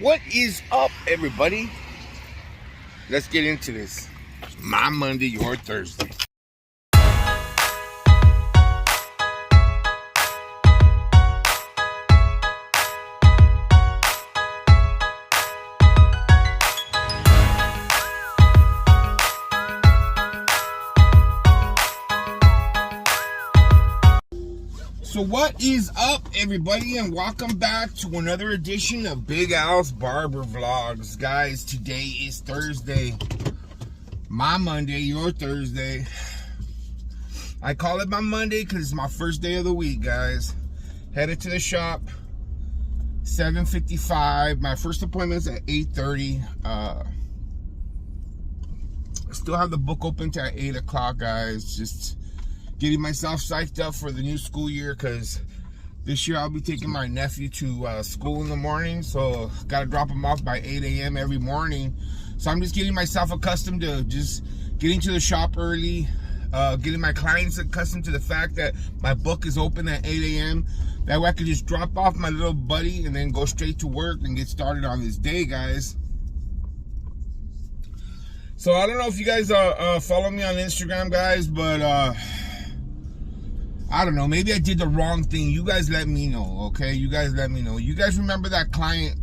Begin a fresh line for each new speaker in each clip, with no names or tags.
What is up, everybody? Let's get into this. My Monday, your Thursday. So what is up, everybody, and welcome back to another edition of Big Al's Barber Vlogs. Guys, today is Thursday. My Monday, your Thursday. I call it my Monday because it's my first day of the week, guys. Headed to the shop, 7:55. My first appointment's at 8:30. Still have the book open till 8 o'clock, guys. Just getting myself psyched up for the new school year, because this year I'll be taking my nephew to school in the morning, so gotta drop him off by 8 a.m. every morning. So I'm just getting myself accustomed to just getting to the shop early, getting my clients accustomed to the fact that my book is open at 8 a.m. That way I can just drop off my little buddy and then go straight to work and get started on this day, guys. So I don't know if you guys follow me on Instagram, guys, but I don't know, maybe I did the wrong thing. You guys let me know, okay? You guys let me know. You guys remember that client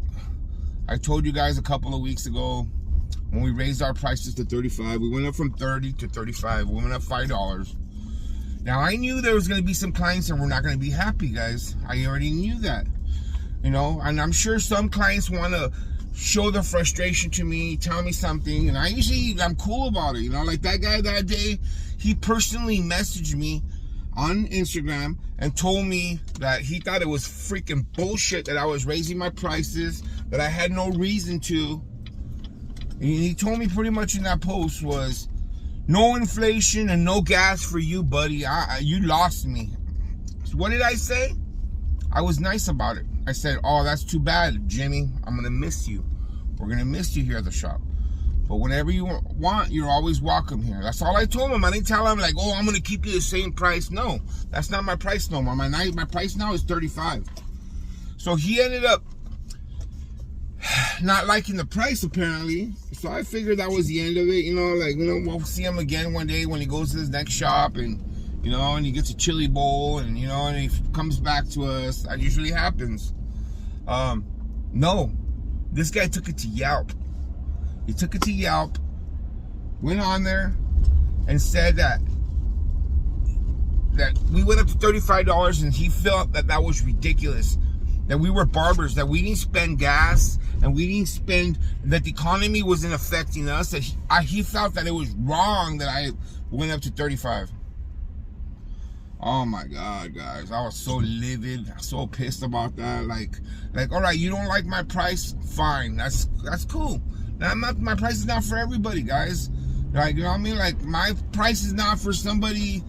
I told you guys a couple of weeks ago when we raised our prices to $35? We went up from 30 to 35. We went up $5. Now, I knew there was going to be some clients that were not going to be happy, guys. I already knew that, you know? And I'm sure some clients want to show their frustration to me, tell me something, and I'm cool about it, you know? Like that guy that day, he personally messaged me on Instagram and told me that he thought it was freaking bullshit that I was raising my prices, that I had no reason to. And he told me pretty much in that post was, no inflation and no gas for you, buddy. You lost me. So what did I say? I was nice about it. I said, oh, that's too bad, Jimmy. I'm going to miss you. We're going to miss you here at the shop. But whenever you want, you're always welcome here. That's all I told him. I didn't tell him like, oh, I'm going to keep you the same price. No, that's not my price no more. My price now is $35. So he ended up not liking the price, apparently. So I figured that was the end of it. You know, like, you know, we'll see him again one day when he goes to his next shop and, you know, and he gets a chili bowl and, you know, and he comes back to us. That usually happens. No, this guy took it to Yelp. He took it to Yelp, went on there, and said that we went up to $35, and he felt that that was ridiculous. That we were barbers, that we didn't spend gas, and we didn't spend, that the economy wasn't affecting us. That he felt that it was wrong that I went up to $35. Oh my God, guys, I was so livid, so pissed about that. Like, all right, you don't like my price, fine, that's cool. Now, my price is not for everybody, guys. Like, you know what I mean? Like, my price is not for somebody,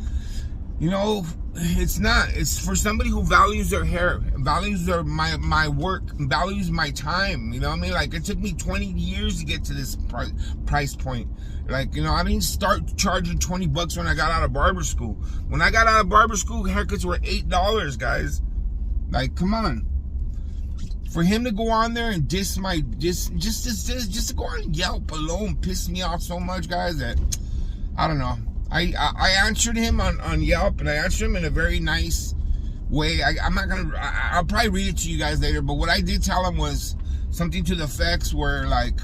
you know, it's not. It's for somebody who values their hair, values my work, values my time, you know what I mean? Like, it took me 20 years to get to this price point. Like, you know, I didn't start charging 20 bucks when I got out of barber school. When I got out of barber school, haircuts were $8, guys. Like, come on. For him to go on there and just to go on Yelp alone pissed me off so much, guys, that I don't know. I answered him on Yelp, and I answered him in a very nice way. I'll probably read it to you guys later, but what I did tell him was something to the effects where, like,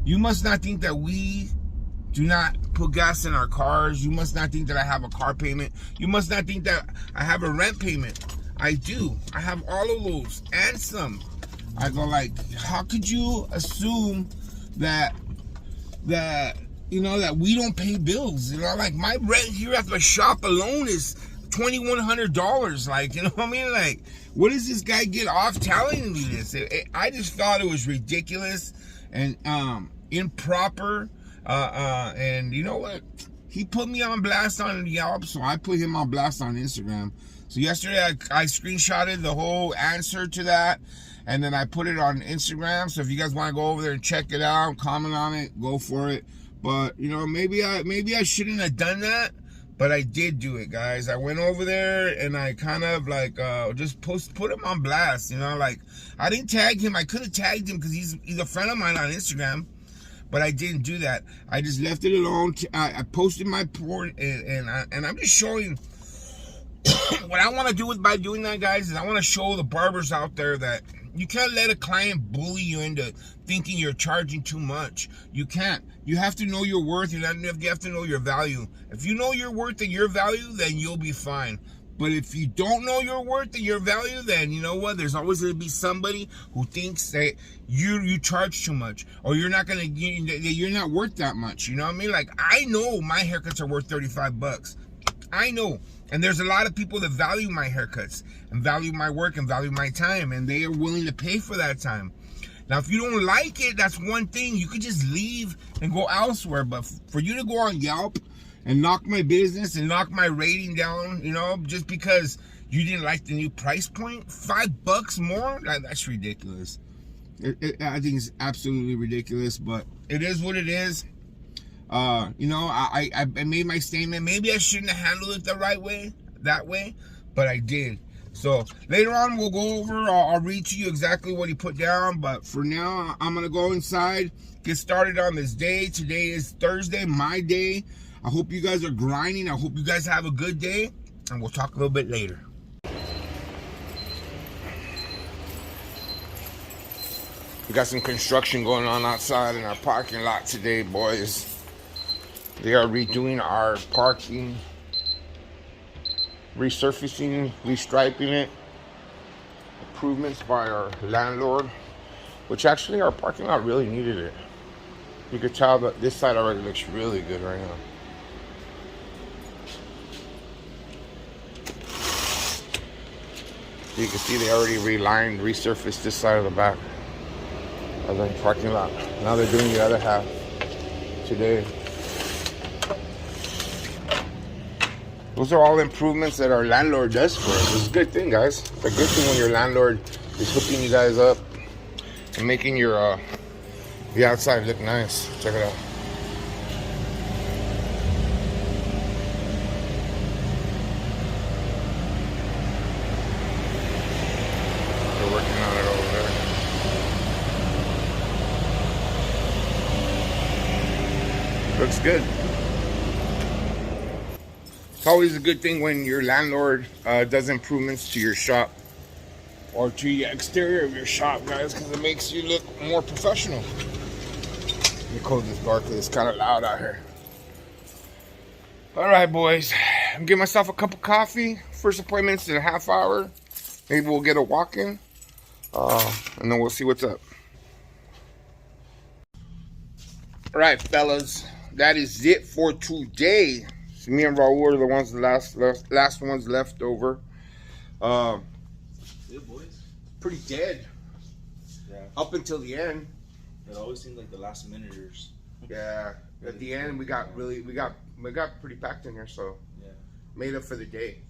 you must not think that we do not put gas in our cars. You must not think that I have a car payment. You must not think that I have a rent payment. I do. I have all of those and some. I go, like, how could you assume that you know, that we don't pay bills? You know, like, my rent here at the shop alone is $2,100. Like, you know what I mean? Like, what does this guy get off telling me this? I just thought it was ridiculous and improper. And you know what? He put me on blast on Yelp, so I put him on blast on Instagram. So yesterday I screenshotted the whole answer to that, and then I put it on Instagram. So if you guys want to go over there and check it out, comment on it, go for it. But, you know, maybe I shouldn't have done that. But I did do it, guys. I went over there and I kind of like just put him on blast, you know. Like, I didn't tag him. I could have tagged him because he's a friend of mine on Instagram, but I didn't do that. I just left it alone. I posted my report, and I'm just showing what I want to do by doing that, guys. Is I want to show the barbers out there that you can't let a client bully you into thinking you're charging too much. You can't. You have to know your worth. You have to know your value. If you know your worth and your value, then you'll be fine. But if you don't know your worth and your value, then you know what? There's always going to be somebody who thinks that you charge too much, or you're not worth that much. You know what I mean? Like, I know my haircuts are worth $35. I know. And there's a lot of people that value my haircuts and value my work and value my time, and they are willing to pay for that time. Now, if you don't like it, that's one thing. You could just leave and go elsewhere. But for you to go on Yelp and knock my business and knock my rating down, you know, just because you didn't like the new price point, $5 more, that's ridiculous. I think it's absolutely ridiculous, but it is what it is. You know, I made my statement. Maybe I shouldn't have handled it that way, but I did. So later on, we'll go over, I'll read to you exactly what he put down, but for now, I'm going to go inside, get started on this day. Today is Thursday, my day. I hope you guys are grinding. I hope you guys have a good day, and we'll talk a little bit later. We got some construction going on outside in our parking lot today, boys. They are redoing our parking, resurfacing, restriping it. Improvements by our landlord, which actually our parking lot really needed it. You could tell that this side already looks really good right now. You can see they already resurfaced this side of the back of the parking lot. Now they're doing the other half today. Those are all improvements that our landlord does for us. It's a good thing, guys. It's a good thing when your landlord is hooking you guys up and making your the outside look nice. Check it out. They're working on it over there. Looks good. It's always a good thing when your landlord does improvements to your shop or to the exterior of your shop, guys, because it makes you look more professional. Let me close this door because it's kind of loud out here. All right, boys. I'm getting myself a cup of coffee. First appointment's in a half hour. Maybe we'll get a walk-in, and then we'll see what's up. All right, fellas. That is it for today. So me and Raul are the ones, the last ones left over. Yeah, boys. Pretty dead. Yeah. Up until the end.
It always seemed like the last minuters.
Yeah. At the end, we got pretty packed in here, so yeah, made up for the day.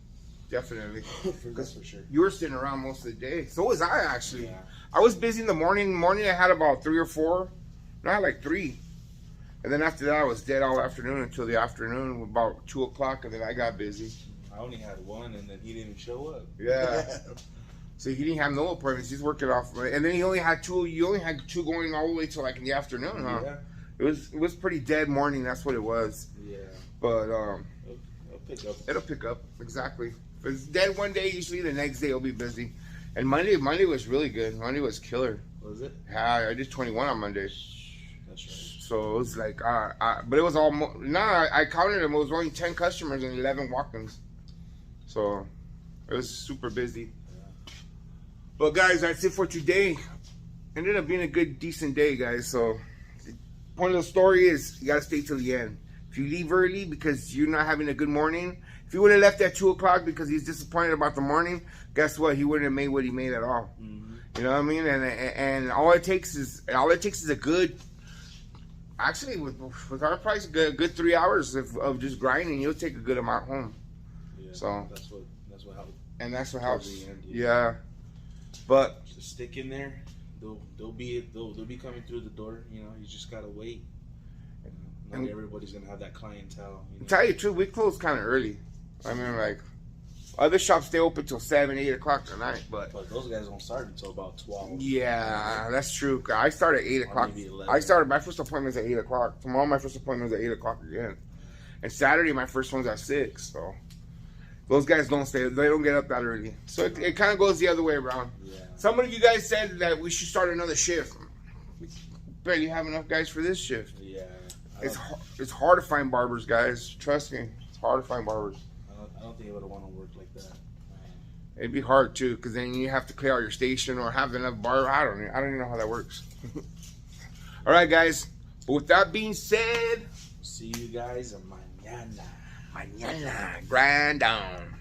Definitely.
That's for sure.
You were sitting around most of the day. So was I, actually. Yeah. I was busy in the morning. I had about 3 or 4. No, I had like 3. And then after that, I was dead all afternoon until the afternoon, about 2 o'clock, and then I got busy.
I only had 1, and then he didn't show up.
Yeah. So he didn't have no appointments. He's working off, and then he only had 2. You only had 2 going all the way till like in the afternoon, huh? Yeah. It was pretty dead morning. That's what it was. Yeah. But
it'll pick up.
It'll pick up, exactly. If it's dead one day, usually the next day it'll be busy. And Monday was really good. Monday was killer.
Was it?
Yeah, I did 21 on Monday.
That's right.
So it was like, but it was all, I counted them. It was only 10 customers and 11 walk-ins. So it was super busy. Yeah. But guys, that's it for today. Ended up being a good, decent day, guys. So the point of the story is you got to stay till the end. If you leave early because you're not having a good morning, if you would have left at 2 o'clock because he's disappointed about the morning, guess what? He wouldn't have made what he made at all. Mm-hmm. You know what I mean? And all it takes is a good, actually with our price, a good 3 hours of just grinding. You'll take a good amount home. Yeah, so that's what helps. And that's what helps. Yeah. But
just stick in there. They'll be coming through the door. You know, you just gotta wait. Not everybody's gonna have that clientele. You know?
To tell you the truth, we close kind of early. I mean, like, other shops stay open till 7, 8 o'clock at night, but
those guys don't start until about 12.
Yeah, that's true. I started at 8 o'clock. I started, my first appointment's at 8 o'clock. Tomorrow my first appointment's at 8 o'clock again. And Saturday my first one's at 6, so those guys don't stay, they don't get up that early. So it kind of goes the other way around.
Yeah.
Some of you guys said that we should start another shift. We barely have enough guys for this shift.
Yeah.
It's hard to find barbers, guys. Trust me, it's hard to find barbers.
I don't think I would want to work like that.
It'd be hard too, because then you have to clear out your station or have enough bar. I don't even know how that works. All right, guys. But with that being said,
see you guys mañana.
Mañana, grind on.